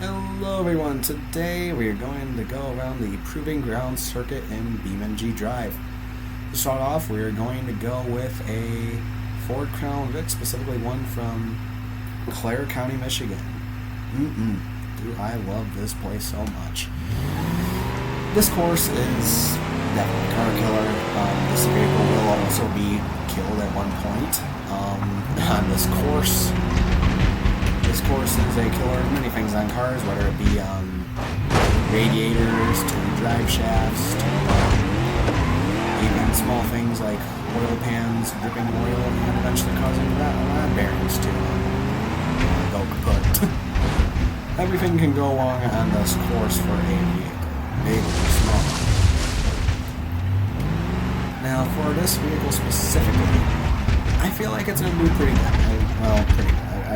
Hello everyone, today we are going to go around the Proving Ground circuit in Beamng Drive. To start off, we are going to go with a Ford Crown Vic, specifically one from Clare County, Michigan. Dude, I love this place so much. This course is definitely a car killer. This vehicle will also be killed at one point on this course. This course is a killer of many things on cars, whether it be radiators, to drive shafts, to even small things like oil pans, dripping oil, and eventually causing rod bearings to go kaput. Everything can go wrong on this course for a vehicle, big or small. Now, for this vehicle specifically, I feel like it's going to do pretty good. Pretty good. I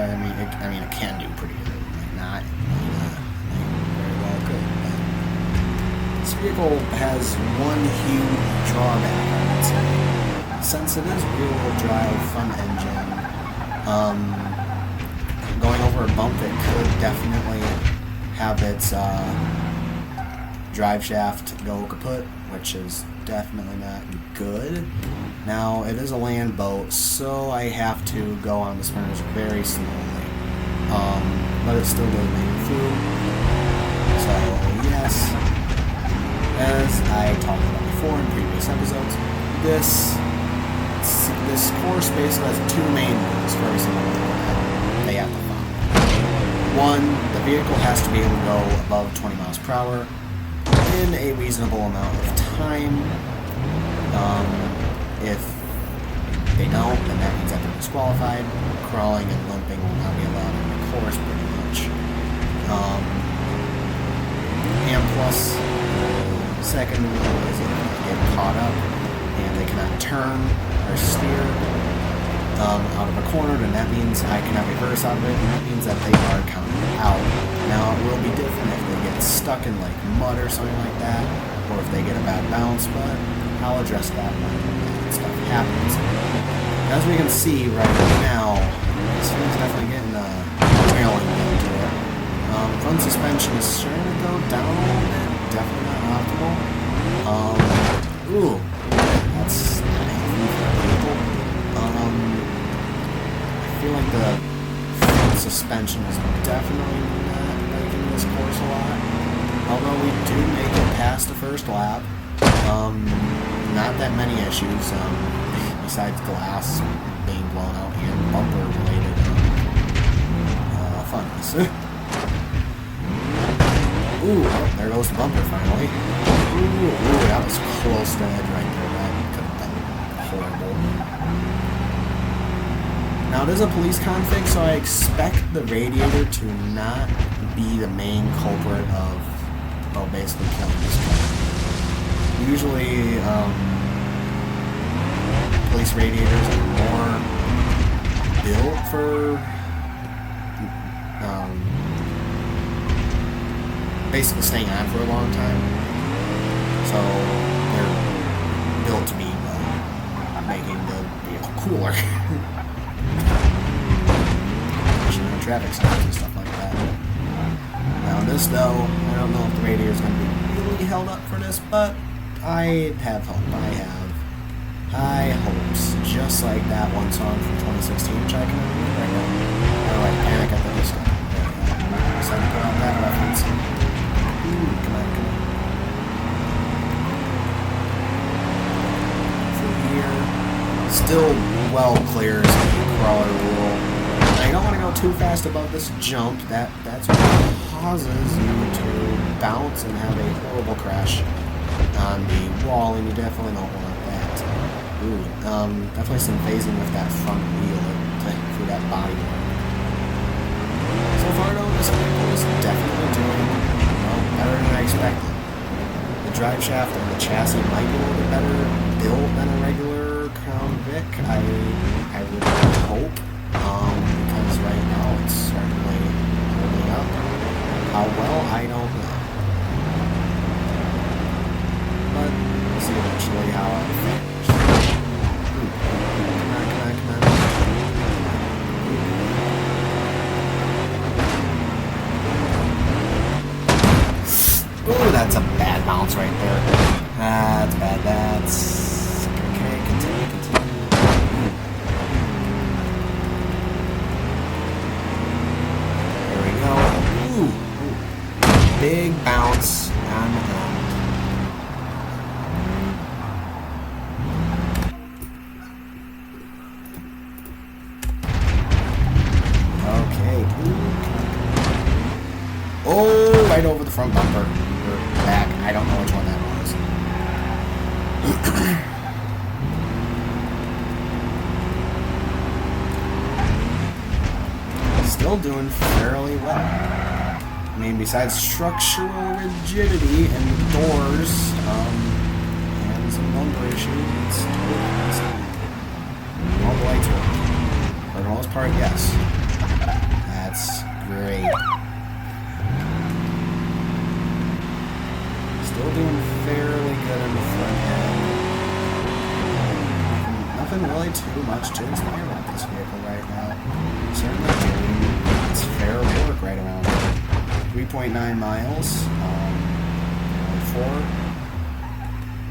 mean, it can do pretty good. It might not. Very well could. But this vehicle has one huge drawback, I would say. Since it is rear-wheel drive, front engine, going over a bump, it could definitely have its drive shaft go kaput, which is definitely not good. Now, it is a land boat, so I have to go on the sprinters very slowly. But it still does make it through. So, yes, as I talked about before in previous episodes, this course basically has two main rules for every single vehicle that they have to follow. One, the vehicle has to be able to go above 20 miles per hour in a reasonable amount of time. If they don't, then that means that they're disqualified. Crawling and limping will not be allowed in the course, pretty much. And plus, second rule is if they get caught up and they cannot turn or steer out of a corner, then that means I cannot reverse out of it, and that means that they are counted out. Now, it will be different if they get stuck in like mud or something like that, or if they get a bad bounce, but I'll address that when that stuff happens. As we can see right now, this thing's definitely getting trailing into it. Front suspension is starting to go down a little bit, definitely not optimal. That's not healthy for a vehicle. I feel like the front suspension is definitely not making this course a lot. Although we do make it past the first lap. Not that many issues, besides glass being blown out and bumper related funnies. There goes the bumper finally. That was close to the edge right there. That could have been horrible. Now it is a police config, so I expect the radiator to not be the main culprit of, basically killing this car. Usually, police radiators are more built for basically staying on for a long time. So they're built to be making the vehicle cooler. Traffic stops and stuff like that. Now this though, I don't know if the radiator is going to be really held up for this, but I have hope. I have high hopes. Just like that one song from 2016, which I can remember right now. I like Panic at the Disco. I'm excited to put out that reference. Come on. Through here. Still well clears the crawler rule. I don't want to go too fast above this jump. That's what causes you to bounce and have a horrible crash on the wall, and you definitely don't want that. Definitely some phasing with that front wheel through that body work. So far though, this vehicle is definitely doing better than I expected. The drive shaft and the chassis might be a little bit better built than a regular Crown Vic. I would hope, because right now it's certainly holding up. How well, I don't know. But we'll see eventually how it finishes. Come on. that's a bad bounce right there. That's bad. That's okay. Continue. There we go. Ooh. Big bounce on the ground. Oh, right over the front bumper. Or back. I don't know which one that was. Still doing fairly well. I mean, besides structural rigidity and doors, and some lumbar issues, it's totally awesome. All the lights work. For the most part, yes. That's great. Still doing fairly good in the front end. Nothing really too much to inspire about this vehicle right now. Certainly doing its fair work right around 3.9 miles. 4.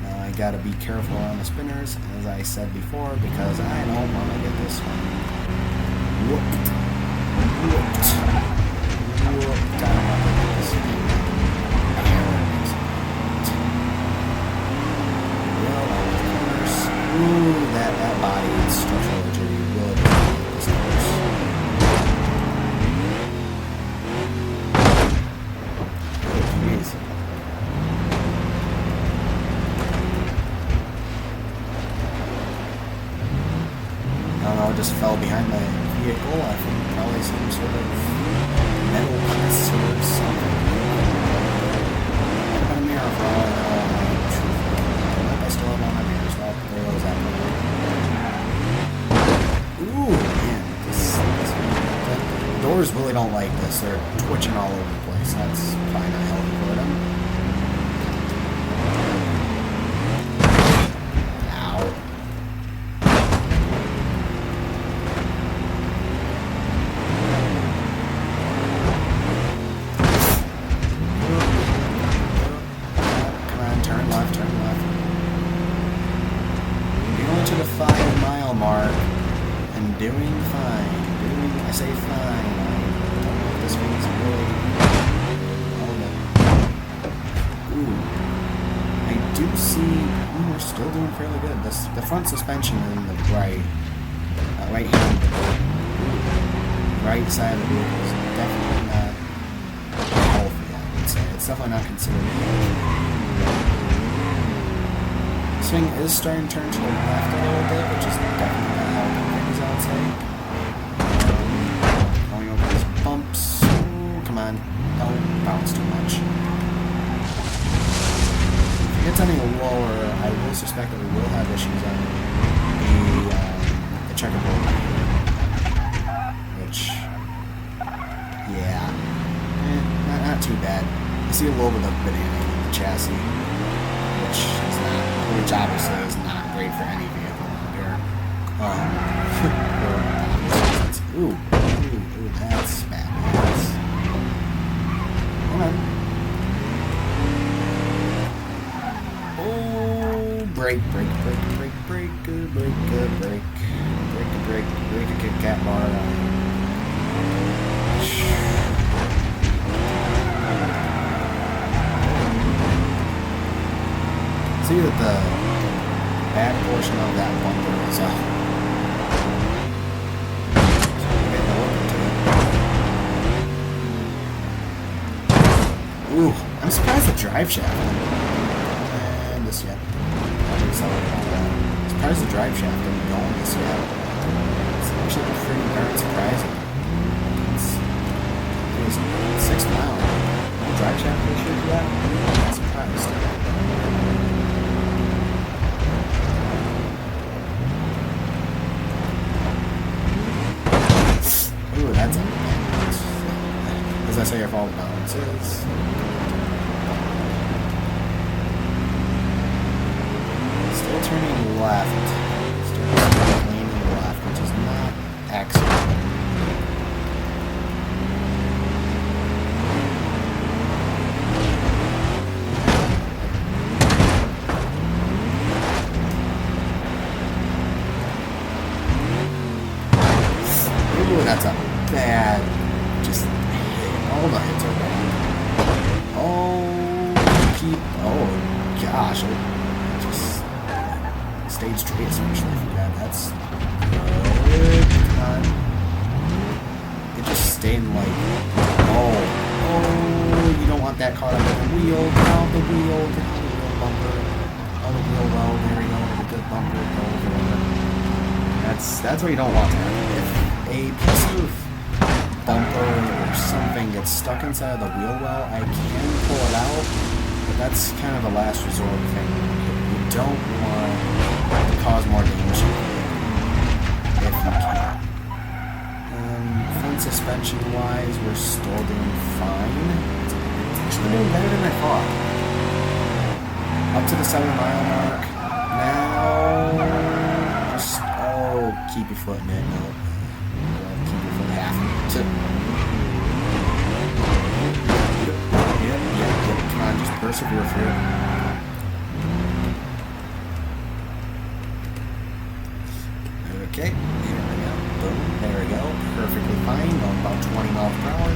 Now I gotta be careful on the spinners, as I said before, because I don't want to get this one whooped. I don't want to get this one. Ooh, that body is structural rigidity really doesn't like this course. Jeez. I don't know, it just fell behind my vehicle. I think probably some sort of metal piece or something. I'm a mirror for all I know. I still have all my mirrors. There goes that one. Ooh, man. The doors really don't like this. They're twitching all over the place. That's probably not healthy for them. Ow. Come on, turn left. To the 5 mile mark and doing fine. I say fine. I don't know if this one's really. Ooh. I do see. We're still doing fairly good. The front suspension in the right hand, right side of the vehicle is definitely not healthy, I would say. It's definitely not considered healthy. Swing is starting to turn to the left a little bit, which is definitely not helping things, I would say. Going over these bumps. Ooh, come on. Don't bounce too much. If it gets any lower, I will suspect that we will have issues on the checkerboard. Which, yeah. Not too bad. I see a little bit of banana in the chassis, which obviously is not great for any vehicle here. Ooh, that's bad. Come on. Oh, brake a Kit Kat bar. See that the back portion of that bumper is up. Ooh, I'm surprised the drive shaft. And this yet. I'm surprised the drive shaft didn't go on this yet. It's actually pretty darn surprising. It was 6 miles. No drive shaft issue yet? I'm surprised. Ooh, that's a balance. As I say, if all the balances. Still turning left. Still leaning left, which is not excellent. gosh, it just stayed straight, especially for that. That's good. Come on. It just stayed like, oh, you don't want that caught on the wheel. Get out the wheel, get out the wheel bumper. On the wheel well, there we go, a good bumper, go over there. That's what you don't want to happen. If a piece of bumper or something gets stuck inside the wheel well, I can pull it out, but that's kind of a last resort thing. You don't want to cause more damage if you can. Front suspension wise, we're still doing fine. It's actually doing better than I thought. Up to the 7 mile mark. Now, just, keep your foot in it. No. Keep your foot half. Yep. Come on, just persevere through it. Okay, here we go. Boom, there we go. Perfectly fine, going about 20 miles per hour.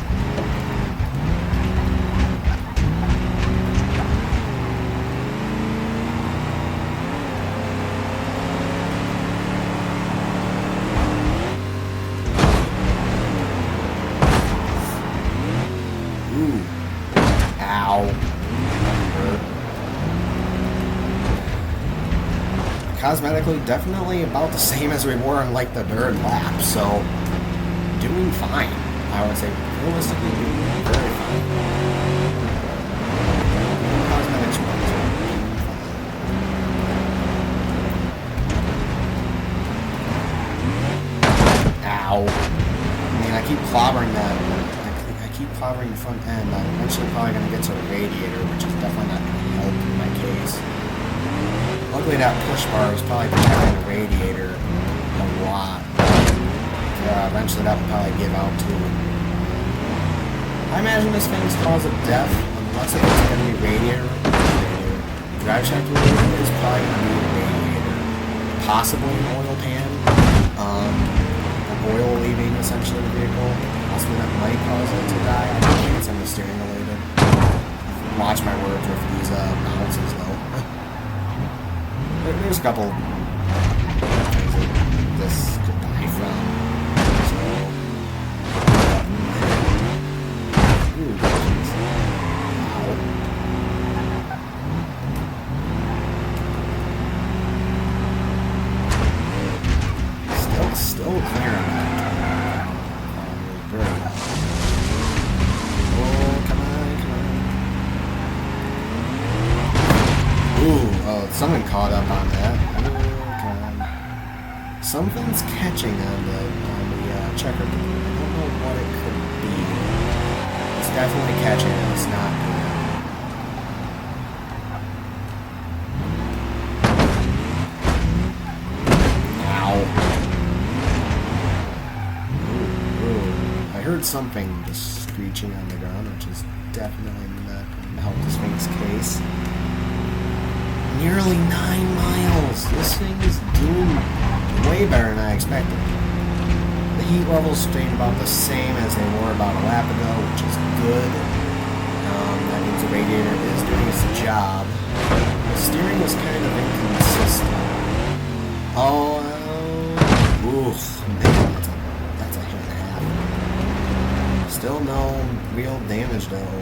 Cosmetically, definitely about the same as we were in like the third lap, so doing fine. I would say realistically doing very fine. Cosmetics wise, ow. I mean, I keep clobbering that. I keep clobbering the front end. I'm eventually probably going to get to the radiator, which is definitely not going to help in my case. Luckily that push bar is probably protecting the radiator a lot. Eventually that will probably give out too. I imagine this thing's cause of death, unless it's going to be radiator. Drive shaft related is probably going to be a radiator. Possibly an oil pan. Oil leaving essentially the vehicle. Possibly that might cause it to die. I don't think it's any steering related. Watch my words with these balances though. There's a couple things that this could die from. So, ooh, jeez. Wow. Still clear on that. Very well. Oh, come on. Ooh, someone caught up on that. Something's catching on the checkerboard. I don't know what it could be. It's definitely catching and it's not good. Ow. Ooh. I heard something just screeching on the ground, which is definitely not going to help this thing's case. Nearly 9 miles. This thing is doing way better than I expected. The heat levels stayed about the same as they were about a lap ago, which is good. That means the radiator is doing its job. The steering is kind of inconsistent. Man, that's a hit and a half. Still no real damage though.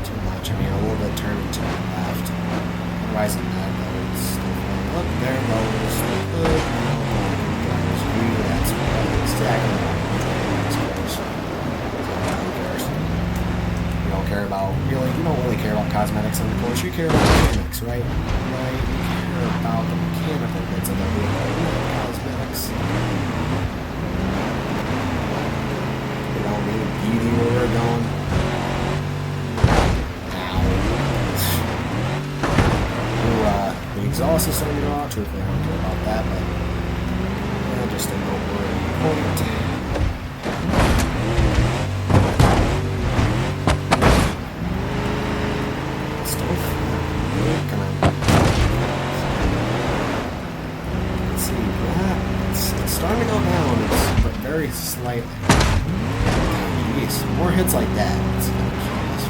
Too much. I mean, a little bit turning to the left. Otherwise than that, though, it's still going up. There it goes. That's exactly what you don't care about. You don't really care about cosmetics in the course. You care about mechanics, right? Right? You care about the mechanical bits of the vehicle, not cosmetics. You don't need beauty where we're going. The exhaust is starting to go out. Truthfully, I don't care about that, but just a noteworthy point. Still come on. Let's see. It's starting to go down, but very slightly. Jeez, more hits like that. It's gonna kill this.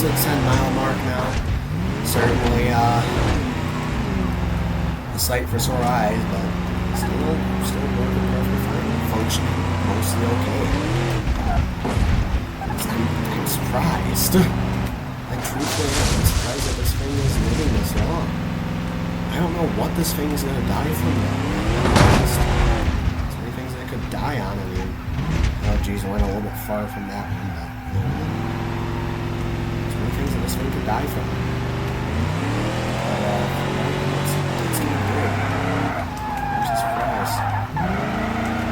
the 10-mile mark now. Certainly a sight for sore eyes, but still working perfectly fine, functioning mostly okay. I'm surprised. I truthfully am surprised that this thing is living this long. I don't know what this thing is going to die from though. There's so many things that could die on. I mean, oh geez, I went a little bit far from that one, but there's many things that this thing could die from. It's going to be good. I'm just surprised.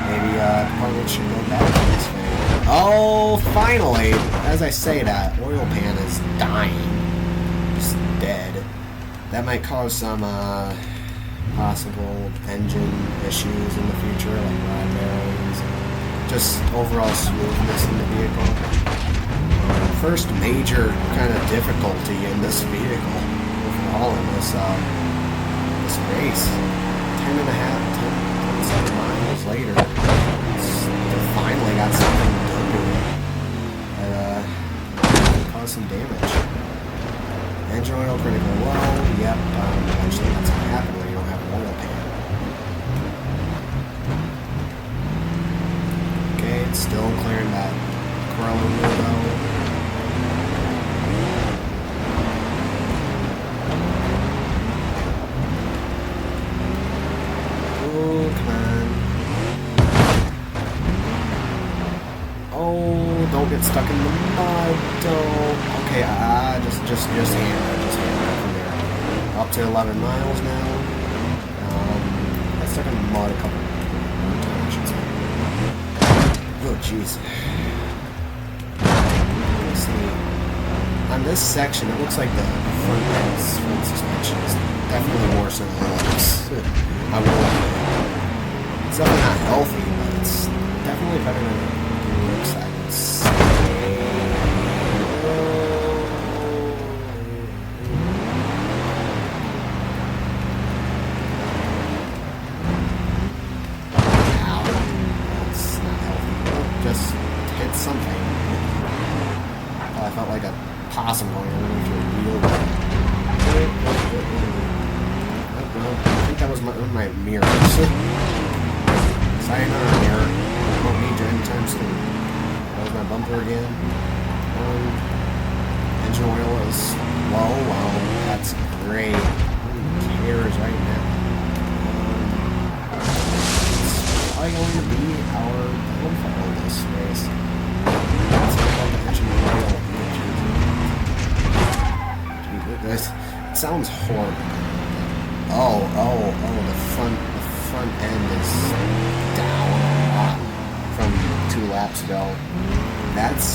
Maybe department should go back to this thing. Oh, finally! As I say that, oil pan is dying. Just dead. That might cause some possible engine issues in the future, like rod bearings, just overall smoothness in the vehicle. First major kind of difficulty in this vehicle overall in this race. 10 miles later, they finally got something done to it. And caused some damage. Engine oil critical low. Yep, eventually that's going to happen when you don't have an oil pan. Okay, it's still clearing that crawler wheel though. Oh, come on. Oh, don't get stuck in the mud. Don't. Okay, just hammer from there. Up to 11 miles now. Got stuck in the mud a couple times, I should say. Oh, jeez. Let's see. On this section, it looks like the front suspension is definitely worse than it looks. I will admit. It's definitely not healthy, but it's definitely better than it looks, I would say. Something. I felt like a possum going underneath your wheel. I think that was my mirror. Sayonara mirror. Won't need you anytime soon. That was my bumper again. Engine oil is low. Wow, that's great. Who cares right now? It's probably going to be our downfall in this race. This sounds horrible. Oh, the front end is down a lot from 2 laps ago. That's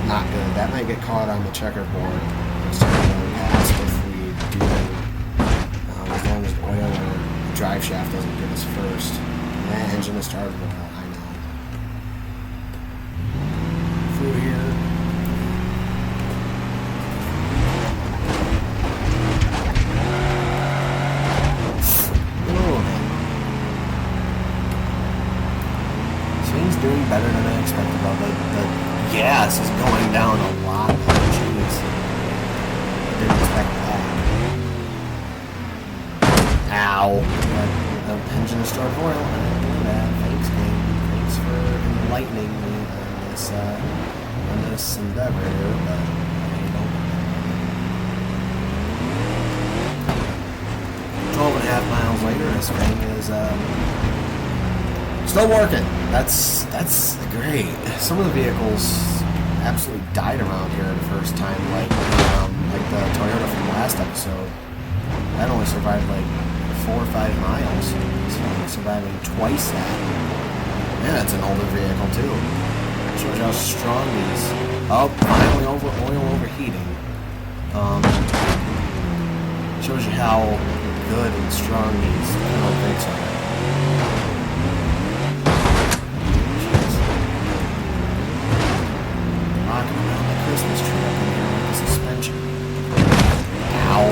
not good. That might get caught on the checkerboard. It's really fast if we do as long as oil or the drive shaft doesn't get us first. That engine is started well, I know. Through here. Doing better than I expected, though. The gas is going down a lot. Jeez. I didn't expect that. Ow. The engine is stored oil. I didn't know that. Thanks, game. Thanks for enlightening me on this endeavor here, but you know. 12.5 miles later, this thing is still working. That's great. Some of the vehicles absolutely died around here the first time, like the Toyota from last episode. That only survived like 4 or 5 miles. So I'm surviving twice that. Yeah, it's an older vehicle too. Shows you how strong these. Oh, finally oil overheating. Shows you how good and strong these things are. Rocking around the Christmas tree up in here with the suspension. Ow.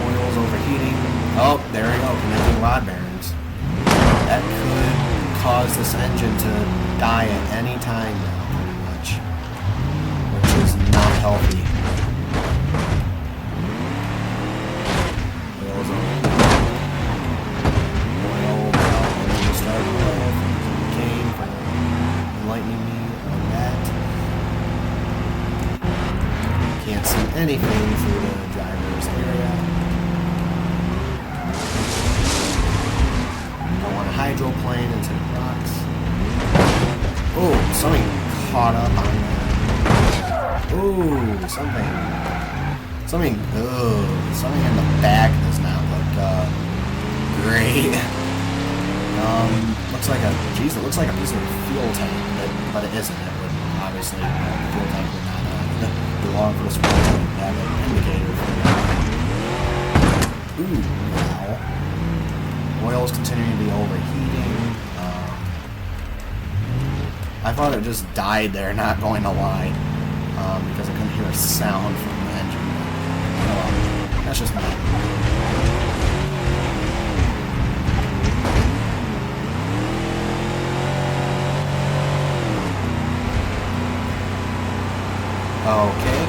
Oil's overheating. Oh, there we go, connecting rod bearings. That could cause this engine to die at any time now, pretty much. Which is not healthy. Oil's on. Oil, engine start oil. Kane for enlightening me on that. Can't see anything through the driver's area. I want a hydroplane into the rocks. Oh, something caught up on that. Ooh, something in the back does not look great. Looks like it looks like a piece of fuel tank, but it isn't. It would obviously, the fuel tank would not belong for this fuel tank. Have an indicator for that. Ooh, wow. Oil is continuing to be overheating. I thought it just died there, not going to lie, because I couldn't hear a sound from the engine. Well, that's just me. Okay.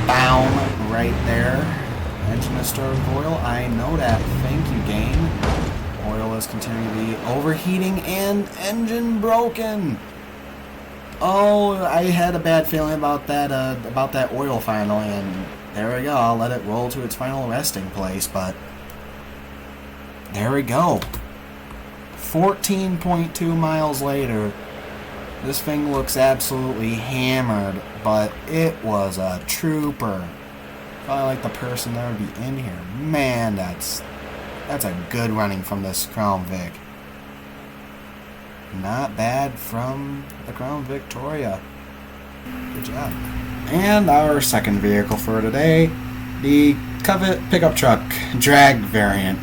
Boom, right there. Engine has started oil. I know that. Thank you, game. Oil is continuing to be overheating and engine broken. Oh, I had a bad feeling about that oil finally, and there we go. I'll let it roll to its final resting place, but there we go. 14.2 miles later, this thing looks absolutely hammered, but it was a trooper. Probably like the person that would be in here. Man, that's a good running from this Crown Vic. Not bad from the Crown Victoria. Good job. And our second vehicle for today, the Covet pickup truck drag variant.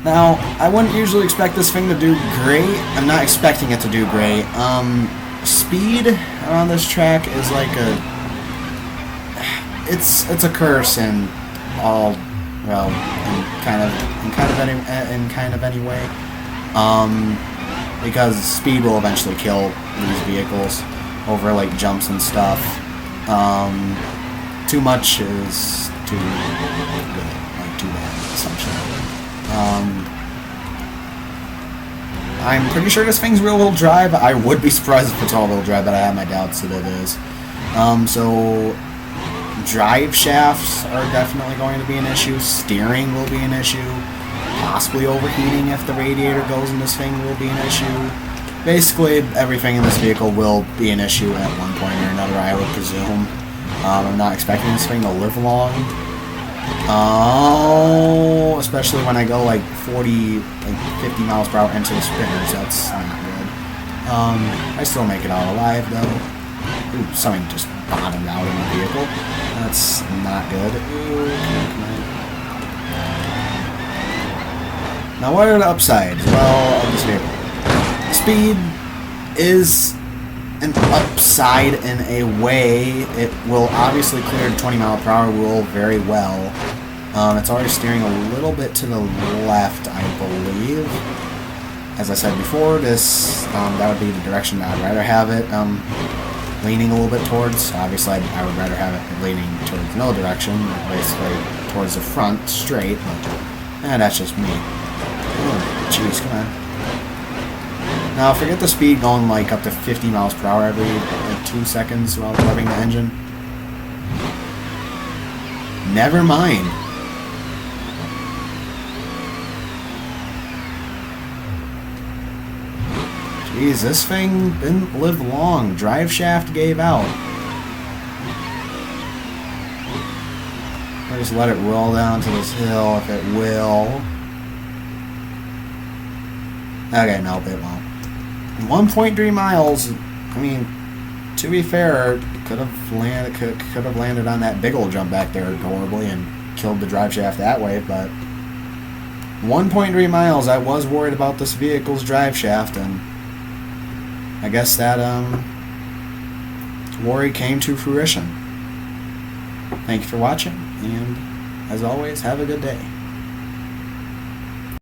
Now, I wouldn't usually expect this thing to do great. I'm not expecting it to do great. Speed on this track is like it's a curse in all, well, in kind of any way. Because speed will eventually kill these vehicles over like jumps and stuff. Too much is too good, like too bad, essentially. I'm pretty sure this thing's rear-wheel drive. I would be surprised if it's all-wheel drive, but I have my doubts that it is. So drive shafts are definitely going to be an issue. Steering will be an issue. Possibly overheating if the radiator goes in this thing will be an issue. Basically, everything in this vehicle will be an issue at one point or another, I would presume. I'm not expecting this thing to live long. Oh, especially when I go like 40, like 50 miles per hour into the spinners. That's not good. I still make it out alive though. Ooh, something just bottomed out in the vehicle. That's not good. Ooh, come on. Now, what are the upsides? Well, of this vehicle. Speed is an upside in a way. It will obviously clear the 20 mile per hour rule very well. It's already steering a little bit to the left, I believe. As I said before, that would be the direction I'd rather have it leaning a little bit towards. Obviously, I would rather have it leaning towards no direction, basically towards the front, straight. But that's just me. Jeez, come on. Now, forget the speed going like up to 50 miles per hour every 2 seconds while revving the engine. Never mind. Jeez, this thing didn't live long. Drive shaft gave out. I'll just let it roll down to this hill if it will. Okay, nope, it won't. 1.3 miles. I mean, to be fair, could have landed on that big old jump back there horribly and killed the drive shaft that way. But 1.3 miles. I was worried about this vehicle's drive shaft, and I guess that worry came to fruition. Thank you for watching, and as always, have a good day.